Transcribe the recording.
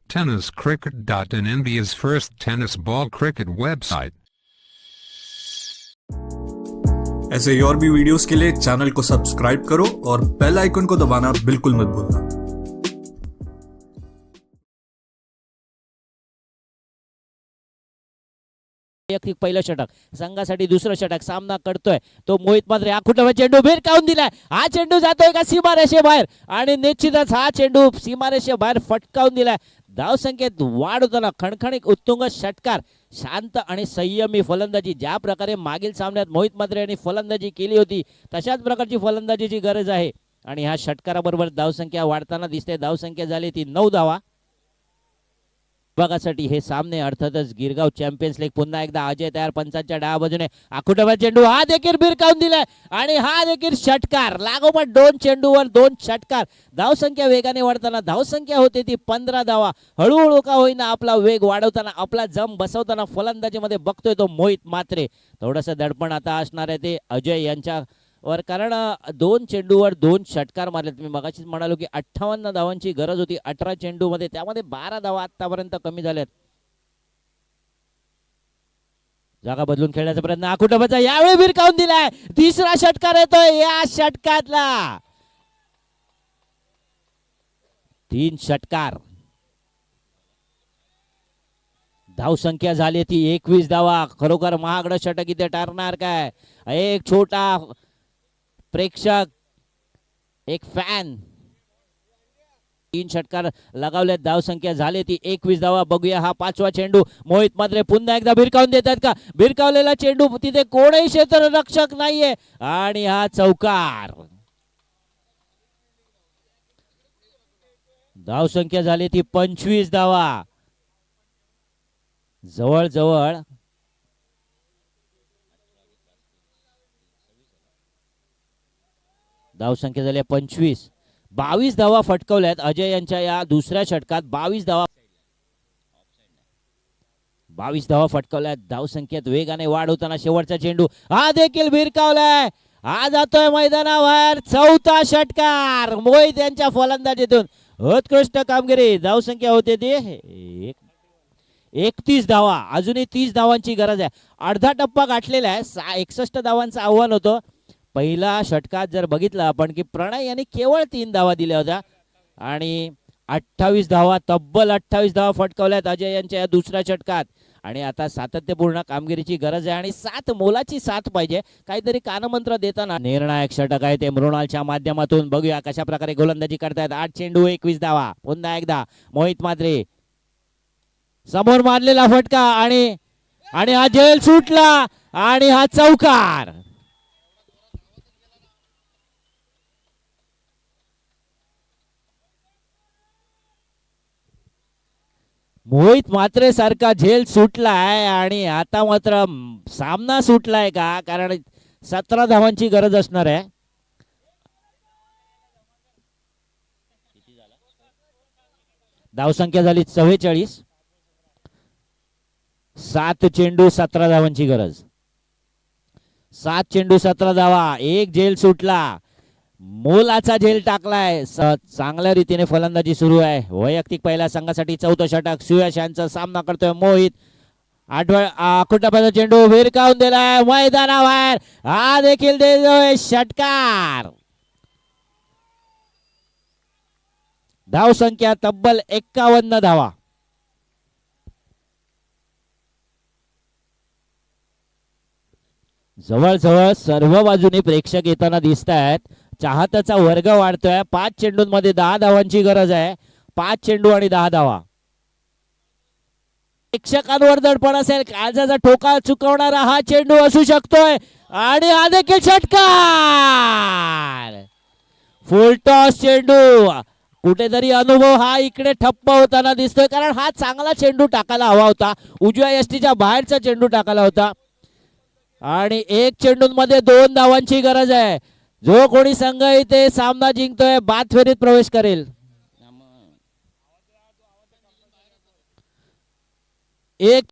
TennisCricket.in, India's first tennis ball cricket website. ऐसे ही और भी वीडियोस के लिए चैनल को सब्सक्राइब करो और बेल आइकन को दबाना बिल्कुल मत भूलना। पहिलं षटक, संघासाठी दुसरं षटक, सामना करतोय तो मोहित मात्रे. हा कुठला चेंडू भिरकावून दिलाय. हा चेंडू जातोय का सीमारेषेबाहेर आणि निश्चितच हा चेंडू सीमारेषेबाहेर फटकावून दिलाय. धावसंख्येत वाढ होताना खणखणीत उत्तुंग षटकार, शांत आणि संयमी फलंदाजी. ज्या प्रकारे मागील सामन्यात मोहित मात्रे यांनी फलंदाजी केली होती तशाच प्रकारची फलंदाजीची गरज आहे आणि ह्या षटकाराबरोबर धावसंख्या वाढताना दिसते. धावसंख्या झाली ती 9 धावा. विभागासाठी हे सामने अर्थातच गिरगाव चॅम्पियन्स लीग. पुन्हा एकदा अजय तयार पंचांच्या डाव्या बाजूने. आखुटाबा चेंडू हा देखील भिरकावून दिलाय आणि हा देखील षटकार. लागोपाठ 2 चेंडूवर 2 षटकार. धावसंख्या वेगाने वाढताना धावसंख्या होते ती 15 धावा. हळूहळू का होईना आपला वेग वाढवताना, आपला जम बसवताना फलंदाजीमध्ये बघतोय तो मोहित मात्रे. थोडंसं दडपण आता असणार आहे ते अजय यांच्या वर, कारण 2 चेंडूवर 2 षटकार मारले. मी मगाशीच म्हणालो की 58 धावांची गरज होती 18 चेंडू मध्ये, त्यामध्ये 12 धावा आतापर्यंत कमी झाल्यात. जागा बदलून खेळण्याचा प्रयत्न आकुटबाचा यावेळी भिरकावून दिलाय. तिसरा षटकार येतोय या षटकातला. 3 षटकार. धावसंख्या झाली ती 21 धावा. खरोखर महागडं षटक इथे ठरणार काय. एक छोटा प्रेक्षक, एक फॅन. 3 षटकार लगावल्यात. धावसंख्या झाली ती 21 धावा. बघूया हा 5वा चेंडू. मोहित मात्रे पुन्हा एकदा भिरकावून देतात का. भिरकावलेला चेंडू, तिथे कोणीही क्षेत्ररक्षक नाहीये आणि हा चौकार. धावसंख्या झाली ती 25 धावा. जवळजवळ धावसंख्या झाली 25. 22 धावा फटकवल्यात अजय यांच्या या दुसऱ्या षटकात. 22 धावा फटकवल्यात. धावसंख्येत वेगाने वाढ होताना शेवटचा चेंडू हा देखील भिरकावलाय. हा जातोय मैदानावर. 4था षटकार मोहित यांच्या फलंदाजीतून. उत्कृष्ट कामगिरी. धावसंख्या होते ती 31 धावा. अजूनही 30 धावांची गरज आहे. अर्धा टप्पा गाठलेला आहे. 61 धावांचं आव्हान होतं. पहिला षटकात जर बघितलं आपण की प्रणय यांनी केवळ 3 धावा दिल्या होत्या आणि 28 धावा, तब्बल 28 धावा फटकवल्यात अजय यांच्या या दुसऱ्या षटकात. आणि आता सातत्यपूर्ण कामगिरीची गरज आहे आणि 7 मोलाची 7 पाहिजे. काहीतरी कानमंत्र देताना निर्णायक षटक आहे ते मृणालच्या माध्यमातून. बघूया कशा प्रकारे गोलंदाजी करतायत. 8 चेंडू 21 धावा. पुन्हा एकदा मोहित मात्रे समोर मारलेला फटका आणि हा झेल सुटला आणि हा चौकार. मोहित मात्रे सारखा झेल सुटलाय आणि आता मात्र सामना सुटलाय का, कारण 17 धावांची गरज असणार आहे. धावसंख्या झाली 44. 7 चेंडू 17 धावांची गरज. 7 चेंडू 17 धावा. एक झेल सुटला. मोलाचा झेल टाकलाय. चांगल्या रीतीने फलंदाजी सुरू आहे. वैयक्तिक पहिल्या संघासाठी 4थं षटक. सुयश यांचा सामना करतोय मोहित. आकुटाबाचा चेंडू भिरकावून दिलाय मैदानाबाहेर. हा देखील देतोय षटकार. धावसंख्या तब्बल 51 धावा. जवळजवळ सर्व बाजूने प्रेक्षक येताना दिसत आहेत. चाहत्याचा वर्ग वाढतोय. 5 चेंडूंमध्ये 10 धावांची गरज आहे. 5 चेंडू आणि 10 धावा. प्रेक्षकांवर दडपण असेल. काळजाचा ठोका चुकवणारा हा चेंडू असू शकतोय आणि हा देखील षटकार. फुलटॉस चेंडू. कुठेतरी अनुभव हा इकडे ठप्प होताना दिसतोय, कारण हा चांगला चेंडू टाकायला हवा होता. उजव्या यष्टीच्या बाहेरचा चेंडू टाकायला होता आणि 1 चेंडूंमध्ये 2 धावांची गरज आहे. जो कोणी संघ इथे सामना जिंकतोय बाद फेरीत प्रवेश करेल. एक